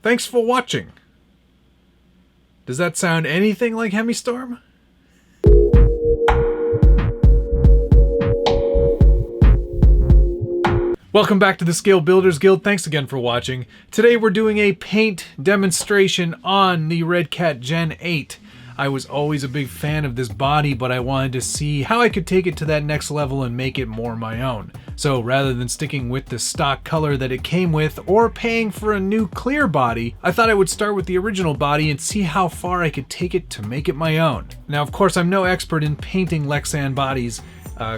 Thanks for watching. Does that sound anything like Hemistorm? Welcome back to the Scale Builders Guild. Thanks again for watching. Today we're doing a paint demonstration on the RedCat Gen8. I was always a big fan of this body, but I wanted to see how I could take it to that next level and make it more my own. So rather than sticking with the stock color that it came with or paying for a new clear body, I thought I would start with the original body and see how far I could take it to make it my own. Now, of course, I'm no expert in painting Lexan bodies.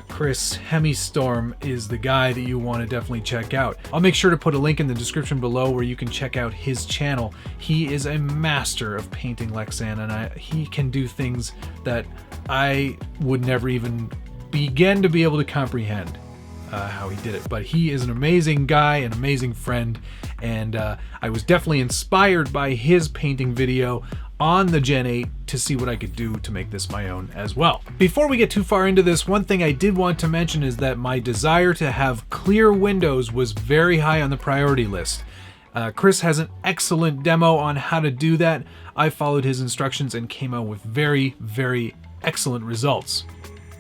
Chris Hemistorm is the guy that you want to definitely check out. I'll make sure to put a link in the description below where you can check out his channel. He is a master of painting Lexan, and he can do things that I would never even begin to be able to comprehend how he did it. But he is an amazing guy, an amazing friend, and I was definitely inspired by his painting video on the Gen 8 to see what I could do to make this my own as well. Before we get too far into this, one thing I did want to mention is that my desire to have clear windows was very high on the priority list. Chris has an excellent demo on how to do that. I followed his instructions and came out with very, very excellent results.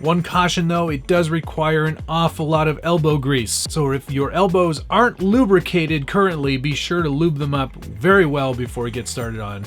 One caution though, it does require an awful lot of elbow grease. So if your elbows aren't lubricated currently, be sure to lube them up very well before you get started on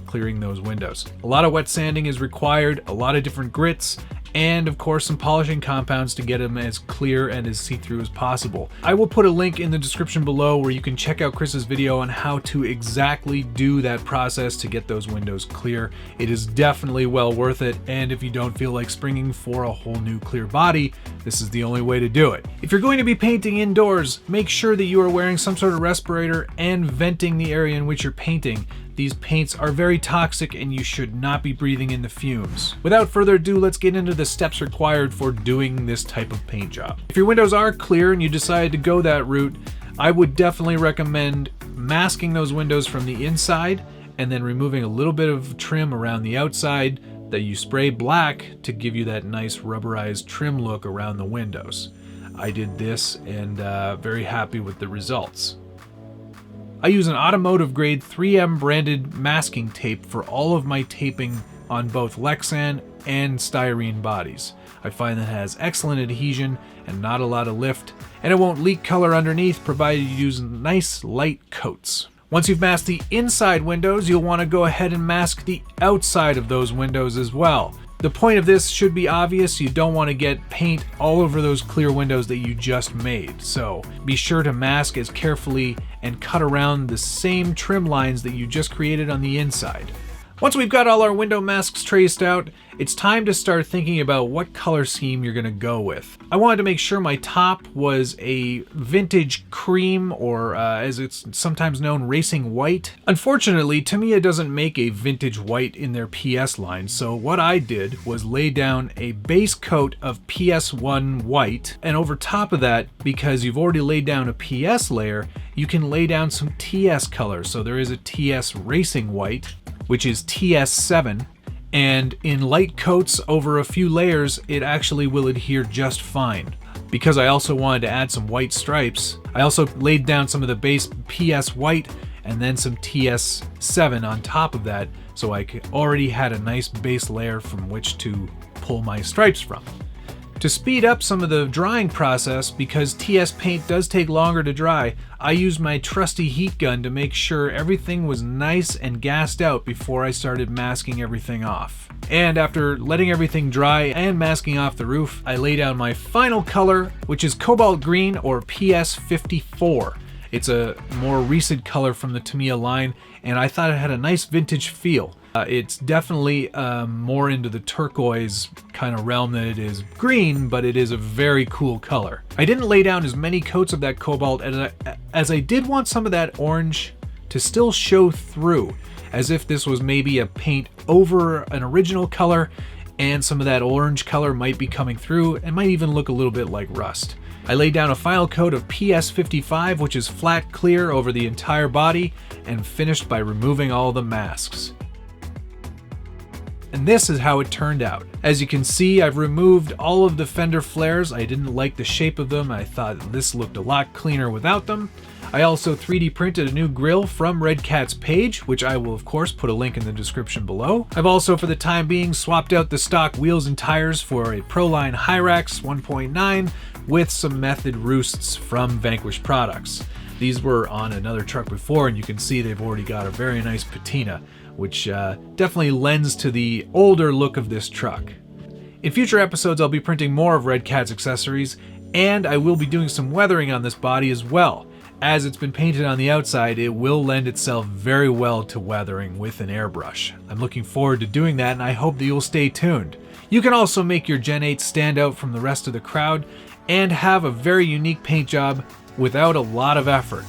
clearing those windows. A lot of wet sanding is required, a lot of different grits, and of course some polishing compounds to get them as clear and as see-through as possible. I will put a link in the description below where you can check out Chris's video on how to exactly do that process to get those windows clear. It is definitely well worth it, and if you don't feel like springing for a whole new clear body, this is the only way to do it. If you're going to be painting indoors, make sure that you are wearing some sort of respirator and venting the area in which you're painting. These paints are very toxic and you should not be breathing in the fumes. Without further ado, let's get into the steps required for doing this type of paint job. If your windows are clear and you decide to go that route, I would definitely recommend masking those windows from the inside and then removing a little bit of trim around the outside that you spray black to give you that nice rubberized trim look around the windows. I did this and very happy with the results. I use an automotive grade 3M branded masking tape for all of my taping on both Lexan and styrene bodies. I find that it has excellent adhesion and not a lot of lift, and it won't leak color underneath provided you use nice light coats. Once you've masked the inside windows, you'll want to go ahead and mask the outside of those windows as well. The point of this should be obvious. You don't want to get paint all over those clear windows that you just made. So be sure to mask as carefully and cut around the same trim lines that you just created on the inside. Once we've got all our window masks traced out, it's time to start thinking about what color scheme you're going to go with. I wanted to make sure my top was a vintage cream, or as it's sometimes known, racing white. Unfortunately, Tamiya doesn't make a vintage white in their PS line, so what I did was lay down a base coat of PS1 white, and over top of that, because you've already laid down a PS layer, you can lay down some TS color. So there is a TS racing white, which is TS7, and in light coats over a few layers, it actually will adhere just fine. Because I also wanted to add some white stripes, I also laid down some of the base PS white and then some TS7 on top of that, so I already had a nice base layer from which to pull my stripes from. To speed up some of the drying process, because TS paint does take longer to dry, I used my trusty heat gun to make sure everything was nice and gassed out before I started masking everything off. And after letting everything dry and masking off the roof, I lay down my final color, which is cobalt green, or PS54. It's a more recent color from the Tamiya line, and I thought it had a nice vintage feel. It's definitely more into the turquoise kind of realm than it is green, but it is a very cool color. I didn't lay down as many coats of that cobalt as I did want some of that orange to still show through, as if this was maybe a paint over an original color, and some of that orange color might be coming through and might even look a little bit like rust. I laid down a final coat of PS55, which is flat clear over the entire body, and finished by removing all the masks. And this is how it turned out. As you can see, I've removed all of the fender flares. I didn't like the shape of them. I thought this looked a lot cleaner without them. I also 3D printed a new grille from RedCat's page, which I will of course put a link in the description below. I've also for the time being swapped out the stock wheels and tires for a Proline Hyrax 1.9 with some Method roosts from Vanquish Products. These were on another truck before, and you can see they've already got a very nice patina, which definitely lends to the older look of this truck. In future episodes, I'll be printing more of RedCat's accessories, and I will be doing some weathering on this body as well. As it's been painted on the outside, it will lend itself very well to weathering with an airbrush. I'm looking forward to doing that, and I hope that you'll stay tuned. You can also make your Gen 8 stand out from the rest of the crowd and have a very unique paint job without a lot of effort.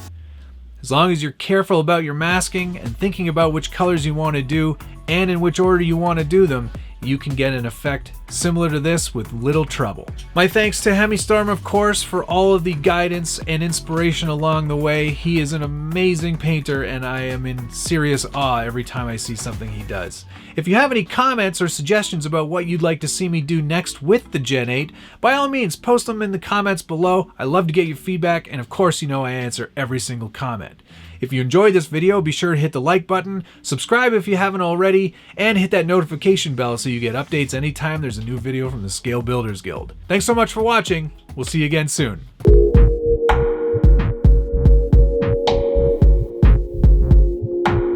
As long as you're careful about your masking and thinking about which colors you want to do and in which order you want to do them, you can get an effect similar to this with little trouble. My thanks to Hemistorm, of course, for all of the guidance and inspiration along the way. He is an amazing painter, and I am in serious awe every time I see something he does. If you have any comments or suggestions about what you'd like to see me do next with the Gen 8, by all means, post them in the comments below. I love to get your feedback, and of course, you know I answer every single comment. If you enjoyed this video, be sure to hit the like button, subscribe if you haven't already, and hit that notification bell so you get updates anytime there's a new video from the Scale Builders Guild. Thanks so much for watching. We'll see you again soon.